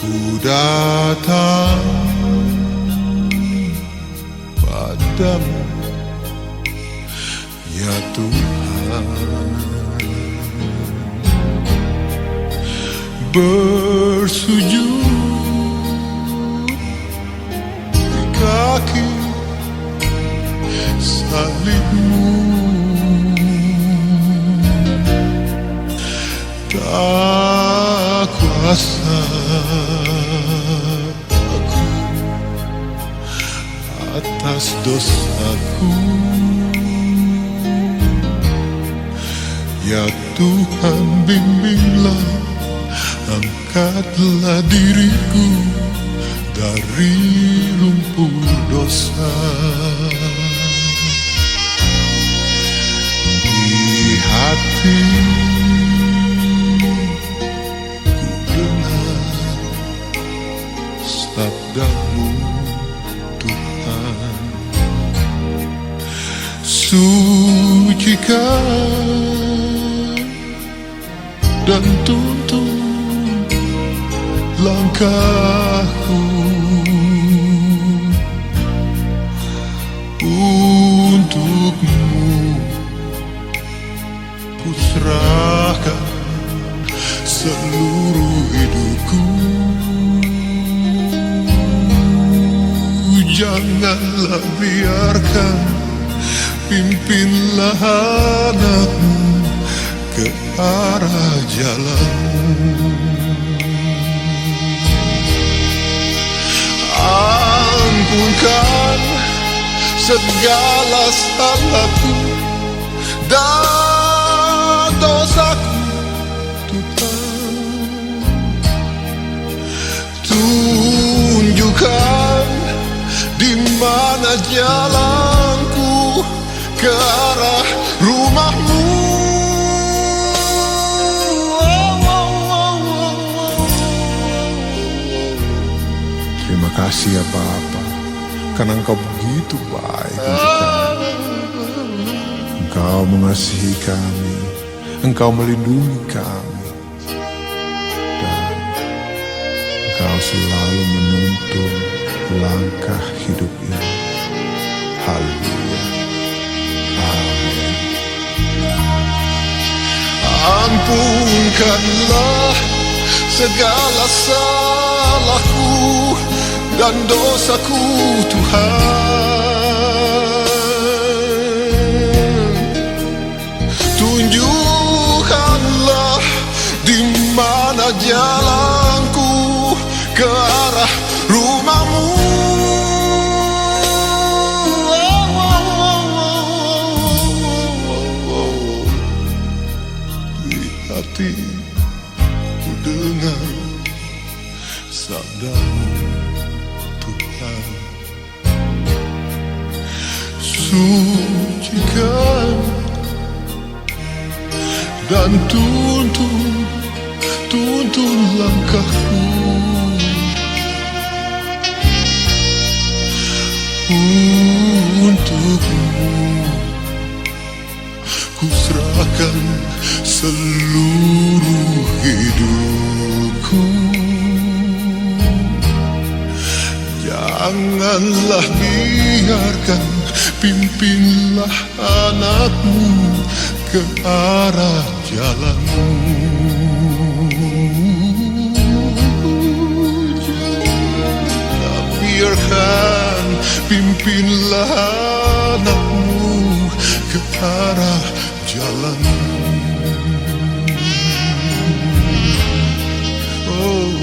Ku datang padamu, ya Tuhan, bersujud di kaki salibmu. Tak kuasa aku atas dosaku, ya Tuhan bimbinglah, angkatlah diriku dari lumpur dosa. Di hati sabdamu Tuhan, sucikan dan tuntun langkahku untukmu. Ku serahkan seluruh hidupku. Janganlah biarkan, pimpinlah anakmu ke arah jalanmu. Ampunkan segala salahku dan dosaku Tuhan. Tunjukkan di mana jalanku ke arah rumahmu. Terima kasih ya Bapa, karena Engkau begitu baik untuk kami. Engkau mengasihi kami, Engkau melindungi kami, dan Engkau selalu menuntun langkah hidup ini. Haleluya. Amin. Ampunkanlah segala salahku dan dosaku Tuhan. Tunjukkanlah di mana jalanku ke arah rumahmu. Di hati ku dengar sabdamu Tuhan, sucikan dan tuntun langkahku untukmu. Ku serahkan seluruh hidupku. Janganlah biarkan, pimpinlah anakmu ke arah jalanmu. Janganlah biarkan, pimpinlah anakmu ke arah jalanmu. Oh,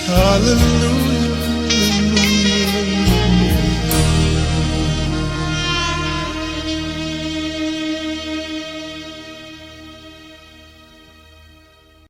haleluya.